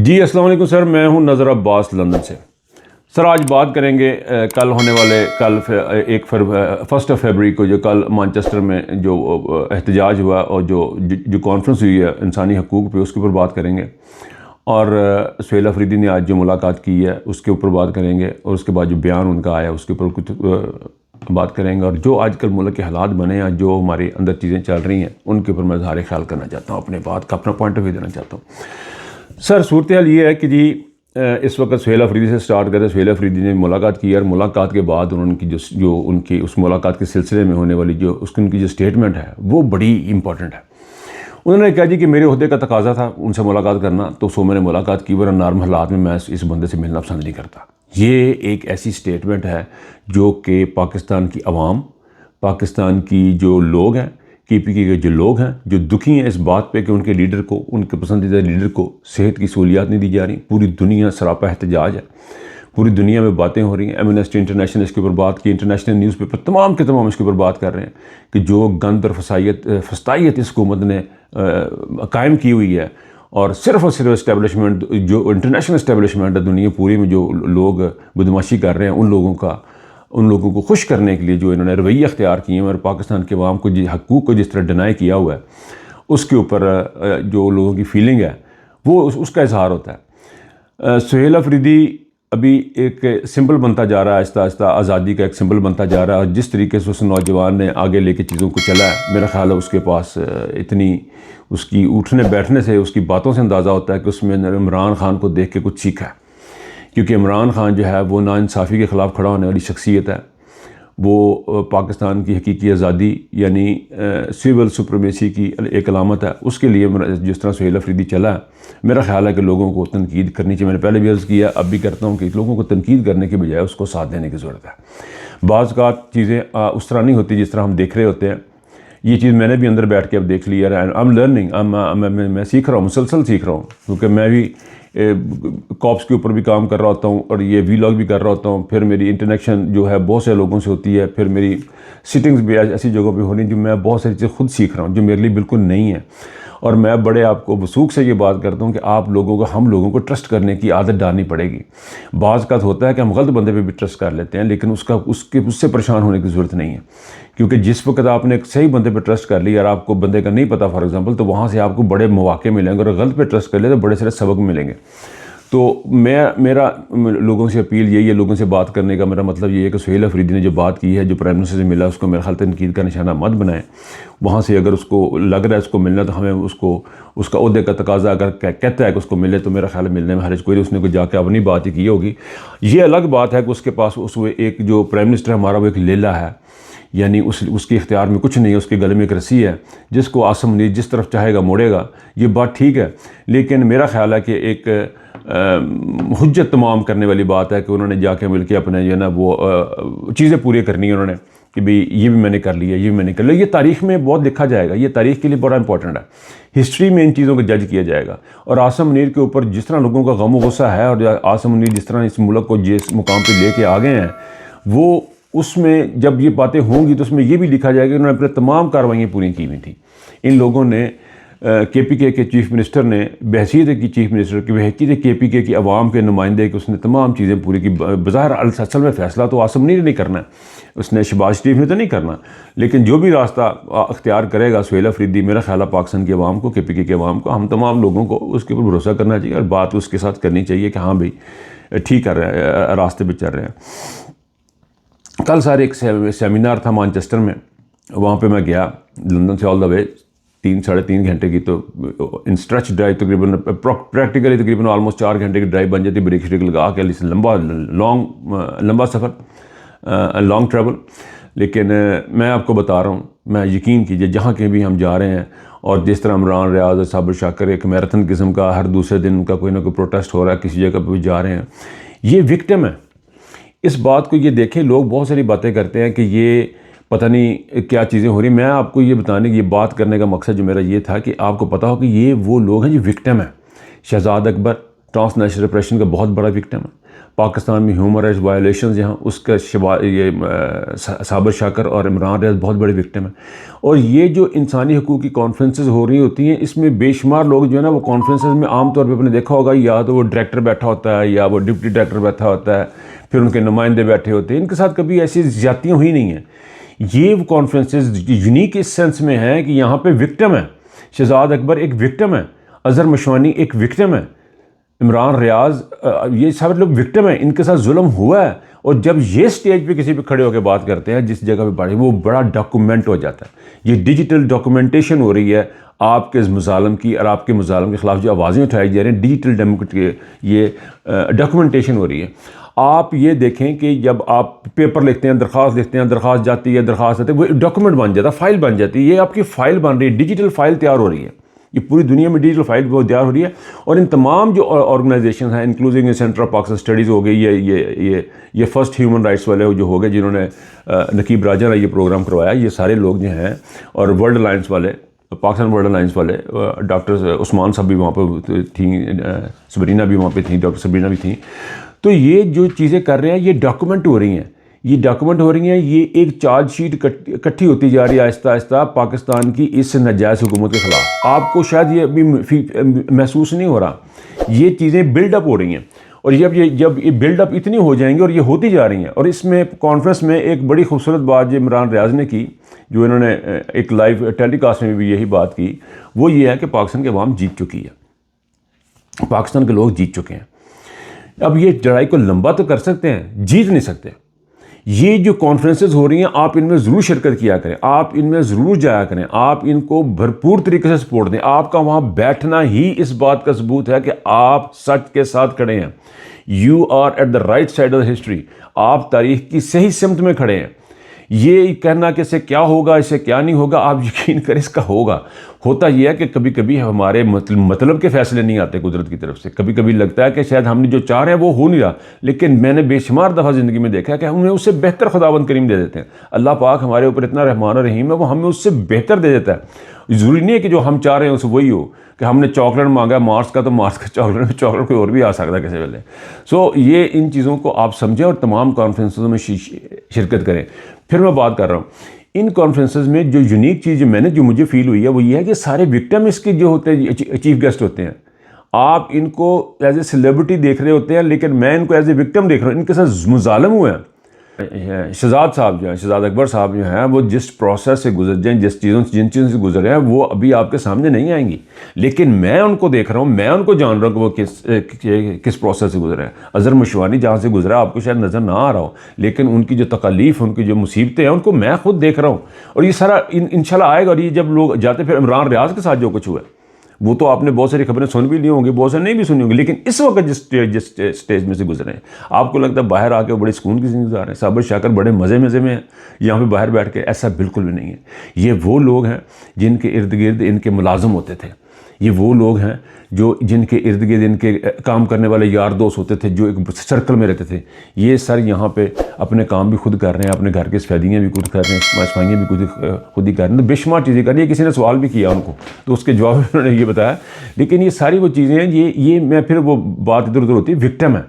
जी अस्सलाम वालेकुम सर, मैं हूं नज़र अब्बास लंदन से। सर आज बात करेंगे कल होने वाले फर्स्ट ऑफ फरवरी को जो कल मैनचेस्टर में जो एहतजाज हुआ और जो कॉन्फ्रेंस हुई है इंसानी हकूक़ पे, उसके ऊपर बात करेंगे। और सुहेल अफरीदी ने आज जो मुलाकात की है उसके ऊपर बात करेंगे, और उसके बाद जो बयान उनका आया उसके ऊपर कुछ बात करेंगे। और जो आजकल मुल्क के हालात बने हैं, जो हमारे अंदर चीज़ें चल रही हैं, उनके ऊपर मैं ज़ाहिर ख्याल करना चाहता हूँ, अपने बात का अपना पॉइंट ऑफ व्यू देना चाहता हूँ। सर सूरत हाल ये है कि जी इस वक्त सुहेल अफरीदी से स्टार्ट करें। सुहेल अफरीदी ने मुलाकात की और मुलाकात के बाद उनकी जो उनकी उस मुलाकात के सिलसिले में होने वाली उनकी जो स्टेटमेंट है वो बड़ी इंपॉर्टेंट है। उन्होंने कहा जी कि मेरे ओहदे का तकाजा था उनसे मुलाकात करना, तो सो मैंने मुलाकात की, वरना नॉर्मल हालात में मैं इस बंदे से मिलना पसंद नहीं करता। ये एक ऐसी स्टेटमेंट है जो कि पाकिस्तान की आवाम, पाकिस्तान की जो लोग हैं, KPK के जो लोग हैं, जो दुखी हैं इस बात पे कि उनके लीडर को, उनके पसंदीदा लीडर को सेहत की सहूलियात नहीं दी जा रही। पूरी दुनिया सरापा एहतजाज है, पूरी दुनिया में बातें हो रही हैं। एमनेस्टी इंटरनेशनल इसके ऊपर बात की, इंटरनेशनल न्यूज़पेपर तमाम के तमाम इसके ऊपर बात कर रहे हैं कि जो गंद और फसाइयत इस हुकूमत ने कायम की हुई है, और सिर्फ इस्टेबलिशमेंट, जो इंटरनेशनल इस्टेबलिशमेंट है दुनिया पूरी में, जो लोग बदमाशी कर रहे हैं, उन लोगों को खुश करने के लिए जो इन्होंने रवैये अख्तियार किए हैं और पाकिस्तान के अवाम को हकूक़ को जिस तरह डिनाई किया हुआ है, उसके ऊपर जो लोगों की फीलिंग है वो उसका इजहार होता है। सुहेल अफरीदी अभी एक सिंबल बनता जा रहा है, आहिस्ता आहिस्ता आज़ादी का एक सिंबल बनता जा रहा है। और जिस तरीके से उस नौजवान ने आगे लेके चीज़ों को चला है, मेरा ख्याल है उसके पास इतनी, उसकी उठने बैठने से, उसकी बातों से अंदाज़ा होता है कि उसमें इमरान खान को देख के कुछ सीखा है। क्योंकि इमरान खान जो है वो नाइंसाफ़ी के ख़िलाफ़ खड़ा होने वाली शख्सियत है। वो पाकिस्तान की हकीकी आज़ादी यानी सिविल सुप्रीमेसी की एक अलामत है। उसके लिए जिस तरह सुहेल अफरीदी चला है, मेरा ख्याल है कि लोगों को तनकीद करनी चाहिए। मैंने पहले भी अर्ज़ किया, अब भी करता हूँ कि लोगों को तनकीद करने के बजाय उसको साथ देने की ज़रूरत है। बाज़ औक़ात चीज़ें उस तरह नहीं होती जिस तरह हम देख रहे होते हैं। ये चीज़ मैंने भी अंदर बैठ के अब देख ली है। आई एम लर्निंग, मैं सीख रहा हूँ, मुसलसल सीख रहा हूँ, क्योंकि मैं भी कॉप्स के ऊपर भी काम कर रहा होता हूँ और ये वीलॉग भी कर रहा होता हूँ। फिर मेरी इंटरेक्शन जो है बहुत से लोगों से होती है, फिर मेरी सिटिंग्स भी ऐसी जगहों पे हो रही, जो मैं बहुत सारी चीज़ें खुद सीख रहा हूँ जो मेरे लिए बिल्कुल नहीं है। और मैं बड़े आपको वसूख से ये बात करता हूँ कि आप लोगों को, हम लोगों को ट्रस्ट करने की आदत डालनी पड़ेगी। बाज़ का होता है कि हम गलत बंदे पे भी ट्रस्ट कर लेते हैं, लेकिन उससे परेशान होने की ज़रूरत नहीं है। क्योंकि जिस वक्त आपने एक सही बंदे पे ट्रस्ट कर लिया और आपको बंदे का नहीं पता फॉर एग्जांपल, तो वहाँ से आपको बड़े मौके मिलेंगे, और गलत पे ट्रस्ट कर ले तो बड़े सारे सबक मिलेंगे। तो मेरा लोगों से अपील यही है, लोगों से बात करने का मेरा मतलब ये है कि सुहेल अफरीदी ने जो बात की है, जो प्राइम मिनिस्टर से मिला, उसको मेरे ख्याल तनकीद का निशाना मत बनाएं। वहाँ से अगर उसको लग रहा है उसको मिलना, तो हमें उसका ओहदे का तकाजा अगर कहता है कि उसको मिले, तो मेरा ख्याल मिलने में हर्ज कोई नहीं। उसने कोई जाके अपनी बात ही की होगी। ये अलग बात है कि उसके पास एक जो प्राइम मिनिस्टर हमारा वो एक लेला है, यानी उसके इख्तियार में कुछ नहीं है, उसके गले में एक रस्सी है जिसको आसम मुनीर जिस तरफ चाहेगा मोड़ेगा। ये बात ठीक है, लेकिन मेरा ख्याल है कि एक हुज्जत तमाम करने वाली बात है कि उन्होंने जाके मिल के अपने जो है ना वो चीज़ें पूरी करनी है उन्होंने, कि भाई ये भी मैंने कर लिया, ये भी मैंने कर लिया। ये तारीख़ में बहुत लिखा जाएगा, ये तारीख़ के लिए बड़ा इंपॉर्टेंट है। हिस्ट्री में इन चीज़ों को जज किया जाएगा। और आसम मुनीर के ऊपर जिस तरह लोगों का गम व गुस्सा है, और आसम मुनीर जिस तरह इस मुल्क को जिस मुकाम पर लेके आ गए हैं, वो उसमें जब ये बातें होंगी तो उसमें ये भी लिखा जाएगा कि उन्होंने अपने तमाम कार्रवाइयाँ पूरी की हुई थी। इन लोगों ने KPK के चीफ मिनिस्टर ने बहसीत की चीफ मिनिस्टर की बहसीत KPK की आवाम के नुमाइंदे कि उसने तमाम चीज़ें पूरी की। बज़ाहिर असल में फ़ैसला तो आसम मुनीर नहीं करना है, उसने शहबाज शरीफ ने तो नहीं करना, लेकिन जो भी रास्ता अख्तियार करेगा सुहेल अफरीदी, मेरा ख्याल है पाकिस्तान की आवाम को, KPK की आवाम को, हम तमाम लोगों को उसके ऊपर भरोसा करना चाहिए और बात उसके साथ करनी चाहिए कि हाँ भाई ठीक कर रहे हैं, रास्ते पर चल रहे हैं। कल सारे एक सेमिनार था मैनचेस्टर में, वहाँ पे मैं गया लंदन से ऑल द वे 3-3.5 घंटे की, तो इन स्ट्रेच ड्राइव तकरीबन प्रैक्टिकली तकरीबन ऑलमोस्ट 4 घंटे की ड्राइव बन जाती, ब्रेक श्रेक लगा के, लंबा सफ़र, लॉन्ग ट्रैवल। लेकिन मैं आपको बता रहा हूँ, मैं यकीन कीजिए जहाँ कहीं भी हम जा रहे हैं, और जिस तरह इमरान, रियाज, साबिर शाकर एक मैराथन किस्म का हर दूसरे दिन उनका कोई ना कोई प्रोटेस्ट हो रहा है, किसी जगह पर भी जा रहे हैं, ये विक्टिम है। इस बात को ये देखें, लोग बहुत सारी बातें करते हैं कि ये पता नहीं क्या चीज़ें हो रही। मैं आपको ये बताने की, ये बात करने का मकसद जो मेरा ये था कि आपको पता हो कि ये वो लोग हैं जो विक्टिम हैं। शहजाद अकबर ट्रांसनेशनल रिप्रेशन का बहुत बड़ा विक्टिम है। पाकिस्तान में ह्यूमन राइट्स वायलेशन जहाँ उसका ये साबिर शाकर और इमरान रियाज बहुत बड़े विक्टिम हैं। और ये जो इंसानी हकूक़ की कॉन्फ्रेंसेस हो रही होती हैं, इसमें बेशुमार लोग जो है ना वो कॉन्फ्रेंसेस में आमतौर पर आपने देखा होगा, या तो वो डायरेक्टर बैठा होता है या वो डिप्टी डायरेक्टर बैठा होता है, फिर उनके नुमाइंदे बैठे होते हैं। इनके साथ कभी ऐसी ज़्यादतियाँ हुई नहीं हैं। ये वो कॉन्फ्रेंसेस यूनिक इस सेंस में है कि यहाँ पे विक्टिम है, शहजाद अकबर एक विक्टिम है, अज़हर मशवानी एक विक्टिम है, इमरान रियाज, ये सब लोग विक्टिम हैं, इनके साथ जुल्म हुआ है। और जब ये स्टेज पे किसी पे खड़े होकर बात करते हैं, जिस जगह पे बात, वो बड़ा डॉक्यूमेंट हो जाता है। ये डिजिटल डॉक्यूमेंटेशन हो रही है आपके मुजालम की, और आपके मुजालम के ख़िलाफ़ जो आवाज़ें उठाई जा रही हैं, डिजिटल ये डॉक्यूमेंटेशन हो रही है। आप ये देखें कि जब आप पेपर लिखते हैं, दरख्वास्त लिखते हैं, दरख्वास्त जाती है, दरख्वास्त आती है, वो डॉक्यूमेंट बन जाता है, फ़ाइल बन जाती है। ये आपकी फ़ाइल बन रही है, डिजिटल फ़ाइल तैयार हो रही है। ये पूरी दुनिया में डिजिटल फाइल बहुत तैयार हो रही है। और इन तमाम जो ऑर्गेनाइजेशन हैं, including centre of Pakistan studies हो गई, ये फर्स्ट ह्यूमन राइट्स वाले जो हो गए, जिन्होंने नकीब राजा ने ये प्रोग्राम करवाया, ये सारे लोग जो हैं, और वर्ल्ड अलायंस वाले, पाकिस्तान वर्ल्ड अलायंस वाले, डॉक्टर उस्मान साहब भी वहाँ पर थी, सबरीना भी वहाँ पर थी, डॉक्टर सबरीना भी थी। तो ये जो चीज़ें कर रहे हैं, ये डॉक्यूमेंट हो रही हैं, ये डॉक्यूमेंट हो रही हैं। ये एक चार्जशीट इकट्ठी होती जा रही है आहिस्ता आहिस्ता पाकिस्तान की इस नाजायज़ हुकूमत के ख़िलाफ़। आपको शायद ये अभी महसूस नहीं हो रहा, ये चीज़ें बिल्डअप हो रही हैं। और जब ये बिल्डअप इतनी हो जाएंगी, और ये होती जा रही हैं, और इसमें कॉन्फ्रेंस में एक बड़ी खूबसूरत बात जो इमरान रियाज ने की, जो इन्होंने एक लाइव टेलीकास्ट में भी यही बात की, वो ये है कि पाकिस्तान की अवाम जीत चुकी है, पाकिस्तान के लोग जीत चुके हैं। अब ये लड़ाई को लंबा तो कर सकते हैं, जीत नहीं सकते। ये जो कॉन्फ्रेंसेस हो रही हैं, आप इनमें ज़रूर शिरकत किया करें, आप इनमें ज़रूर जाया करें, आप इनको भरपूर तरीके से सपोर्ट दें। आपका वहाँ बैठना ही इस बात का सबूत है कि आप सच के साथ खड़े हैं। You are at the right side of the history, आप तारीख की सही सिमत में खड़े हैं। ये कहना कि इससे क्या होगा, इससे क्या नहीं होगा, आप यकीन करें इसका होगा। होता यह है कि कभी कभी हमारे मतलब के फ़ैसले नहीं आते कुदरत की तरफ से। कभी कभी लगता है कि शायद हमने जो चाह रहे हैं वो हो नहीं रहा, लेकिन मैंने बेशुमार दफ़ा ज़िंदगी में देखा है कि हमें उससे बेहतर खुदावंद करीम दे देते हैं। अल्लाह पाक हमारे ऊपर इतना रहमान और रहीम है, वो हमें उससे बेहतर दे देता है। ज़रूरी नहीं है कि जो हम चाह रहे हैं उसे वही हो, कि हमने चॉकलेट मांगा मार्स का, तो मार्स का चॉकलेट कोई और भी आ सकता है किसी वेले। सो ये इन चीज़ों को आप समझें और तमाम कॉन्फ्रेंसों में शिरकत करें। फिर मैं बात कर रहा हूँ इन कॉन्फ्रेंसेस में जो यूनिक चीज़ जो मुझे फील हुई है, वो ये है कि सारे विक्टिम इसके जो होते हैं, चीफ गेस्ट होते हैं। आप इनको एज ए सेलिब्रिटी देख रहे होते हैं, लेकिन मैं इनको एज ए विक्टिम देख रहा हूँ। इनके साथ मुजालम हुए हैं। शहजाद साहब जो हैं, शहजाद अकबर साहब जो हैं, वो जिस प्रोसेस से गुजर जाएँ, जिन चीज़ों से गुजर रहे हैं, वो अभी आपके सामने नहीं आएंगी, लेकिन मैं उनको देख रहा हूँ, मैं उनको जान रहा हूँ कि वो किस प्रोसेस से गुजरे हैं। अज़हर मशवानी जहाँ से गुजरा आपको शायद नज़र ना आ रहा हो, लेकिन उनकी जो तकलीफ़, उनकी जो मुसीबतें हैं, उनको मैं खुद देख रहा हूँ। और ये सारा इंशाल्लाह आएगा। और ये जब लोग जाते, फिर इमरान रियाज के साथ जो कुछ हुआ, वो तो आपने बहुत सारी खबरें सुन भी ली होंगी, बहुत सारी नहीं भी सुनी होंगी, लेकिन इस वक्त जिस स्टेज में से गुजरे हैं, आपको लगता है बाहर आके बड़े सुकून की ज़िंदगी गुजार रहे हैं, साबिर शाकर बड़े मज़े में हैं यहाँ पे बाहर बैठ के। ऐसा बिल्कुल भी नहीं है। ये वो लोग हैं जिनके इर्द गिर्द इनके मुलाजम होते थे, ये वो लोग हैं जो जिनके इर्द गिर्द इनके काम करने वाले यार दोस्त होते थे, जो एक सर्कल में रहते थे। ये सर यहाँ पे अपने काम भी खुद कर रहे हैं, अपने घर के सफेदियाँ भी खुद कर रहे हैं, सफाइयाँ भी खुद ही कर रहे हैं, तो बेशुमार चीज़ें कर रही है। किसी ने सवाल भी किया उनको, तो उसके जवाब में उन्होंने ये बताया। लेकिन ये सारी वो चीज़ें हैं, ये मैं फिर वो बात इधर उधर होती है, विक्टिम है।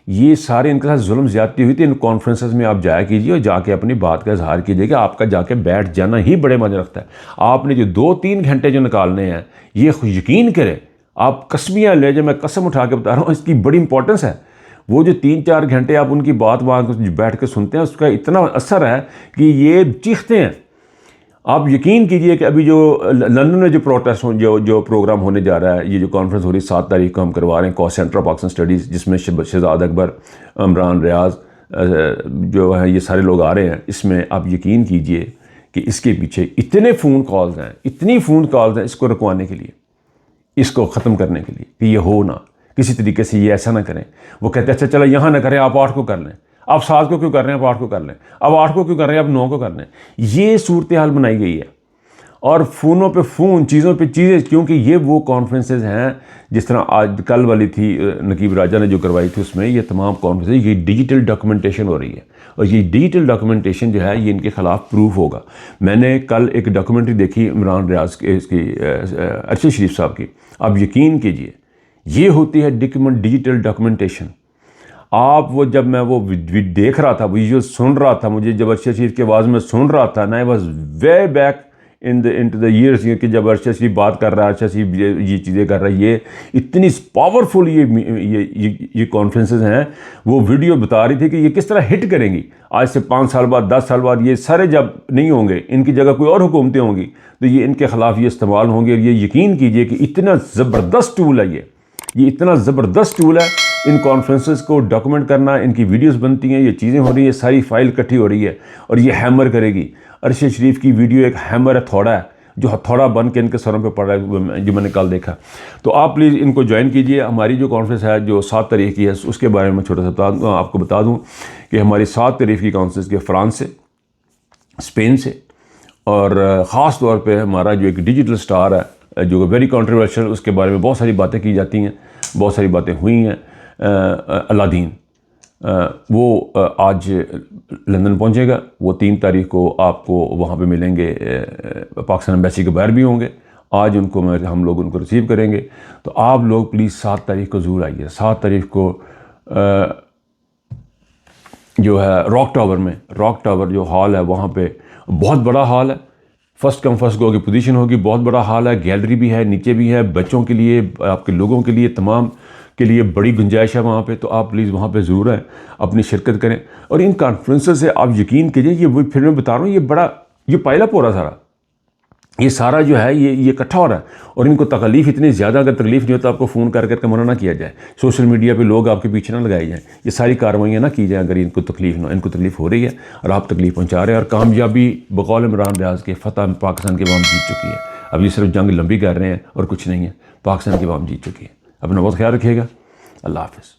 ये सारे इनके साथ जुल्म ज़्यादती हुई थी। इन कॉन्फ्रेंसेस में आप जाया कीजिए और जाके अपनी बात का इजहार कीजिए कि आपका जाके बैठ जाना ही बड़े मजे रखता है। आपने जो 2-3 घंटे जो निकालने हैं, ये यकीन करें, आप कसमियाँ ले जाए, मैं कसम उठा के बता रहा हूँ, इसकी बड़ी इंपॉर्टेंस है। वो जो 3-4 घंटे आप उनकी बात वहाँ बैठ के सुनते हैं, उसका इतना असर है कि ये चीखते हैं। आप यकीन कीजिए कि अभी जो लंदन में जो प्रोटेस्ट जो प्रोग्राम होने जा रहा है, ये जो कॉन्फ्रेंस हो रही है 7 तारीख को हम करवा रहे हैं, सेंटर ऑफ पाकिस्तान स्टडीज़, जिसमें शहजाद अकबर, इमरान रियाज जो है, ये सारे लोग आ रहे हैं। इसमें आप यकीन कीजिए कि इसके पीछे इतने फ़ोन कॉल्स हैं, इतनी फ़ोन कॉल्स हैं इसको रुकवाने के लिए, इसको ख़त्म करने के लिए, कि ये हो ना, किसी तरीके से ये ऐसा ना करें। वो कहते हैं अच्छा चलो यहाँ ना करें, आप 8 को कर लें, आप 7 को क्यों कर रहे हैं, आप 8 को कर लें, अब 8 को क्यों कर रहे हैं, आप 9 को कर लें। ये सूरत हाल बनाई गई है, और फ़ोनों पे फ़ोन, चीज़ों पे चीज़ें, क्योंकि ये वो कॉन्फ्रेंसेज हैं जिस तरह आज कल वाली थी नकीब राजा ने जो करवाई थी, उसमें ये तमाम कॉन्फ्रेंसेज, ये डिजिटल डॉक्यूमेंटेशन हो रही है। और ये डिजिटल डॉक्यूमेंटेशन जो है, ये इनके ख़िलाफ़ प्रूफ होगा। मैंने कल एक डॉक्यूमेंट्री देखी इमरान रियाज के, इसकी अरशद शरीफ साहब की। आप यकीन कीजिए, ये होती है डिजिटल डॉक्यूमेंटेशन। आप वो जब मैं वो देख रहा था, वीडियो सुन रहा था, मुझे जब अरशद शरीफ की आवाज़ में सुन रहा था ना, I was way back into the years कि जब अरशद शरीफ बात कर रहा है, अरशद शरीफ ये चीज़ें कर रहा है, ये इतनी पावरफुल ये कॉन्फ्रेंसेस हैं। वो वीडियो बता रही थी कि ये किस तरह हिट करेंगी। आज से 5 साल बाद, 10 साल बाद ये सारे जब नहीं होंगे, इनकी जगह कोई और हुकूमतें होंगी, तो ये इनके ख़िलाफ़ ये इस्तेमाल होंगे। और ये यकीन कीजिए कि इतना ज़बरदस्त टूल है ये इतना ज़बरदस्त टूल है। इन कॉन्फ्रेंसेस को डॉक्यूमेंट करना, इनकी वीडियोस बनती हैं, ये चीज़ें हो रही हैं, सारी फाइल इकट्ठी हो रही है और ये हैमर करेगी। अरशद शरीफ की वीडियो एक हैमर हथौड़ा है, जो हथौड़ा बन के इनके सरों पे पड़ रहा है, जो मैंने कल देखा। तो आप प्लीज़ इनको ज्वाइन कीजिए। हमारी जो कॉन्फ्रेंस है जो 7 तारीख की है, उसके बारे में छोटा सा आपको बता दूँ कि हमारी 7 तारीख की कॉन्फ्रेंस के फ्रांस से, स्पेन से, और ख़ास तौर पर हमारा जो एक डिजिटल स्टार है जो वेरी कॉन्ट्रोवर्शियल, उसके बारे में बहुत सारी बातें की जाती हैं, बहुत सारी बातें हुई हैं। अलादीन वो आज लंदन पहुंचेगा। वो 3 तारीख को आपको वहाँ पे मिलेंगे, पाकिस्तान एम्बेसी के बाहर भी होंगे। आज हम लोग उनको रिसीव करेंगे। तो आप लोग प्लीज़ 7 तारीख को ज़रूर आइए। 7 तारीख को जो है रॉक टावर जो हॉल है, वहाँ पे बहुत बड़ा हॉल है। फर्स्ट कम फर्स्ट गो की पोजीशन होगी। बहुत बड़ा हॉल है, गैलरी भी है, नीचे भी है, बच्चों के लिए, आपके लोगों के लिए, तमाम के लिए बड़ी गुंजाइश है वहाँ पे। तो आप प्लीज़ वहाँ पे ज़रूर आएँ, अपनी शिरकत करें। और इन कॉन्फ्रेंसेस से आप यकीन कीजिए, ये फिर मैं बता रहा हूँ, ये पाइलअप हो रहा सारा, ये सारा जो है ये इकट्ठा हो रहा है। और इनको तकलीफ़ इतनी ज़्यादा, अगर तकलीफ़ नहीं होता आपको फ़ोन कर करके मना ना किया जाए, सोशल मीडिया पे लोग आपके पीछे ना लगाए जाएँ, ये सारी कार्रवाइयाँ ना की जाएँ अगर इनको तकलीफ़ ना, इनको तकलीफ़ हो रही है और आप तकलीफ़ पहुँचा रहे हैं। और कामयाबी बकौल इमरान रियाज के फ़तह पाकिस्तान की अवाम जीत चुकी है। अब ये सिर्फ जंग लंबी कर रहे हैं और कुछ नहीं है, पाकिस्तान की अवाम जीत चुकी है। अपना बहुत ख्याल रखिएगा। अल्लाह हाफ़िज़।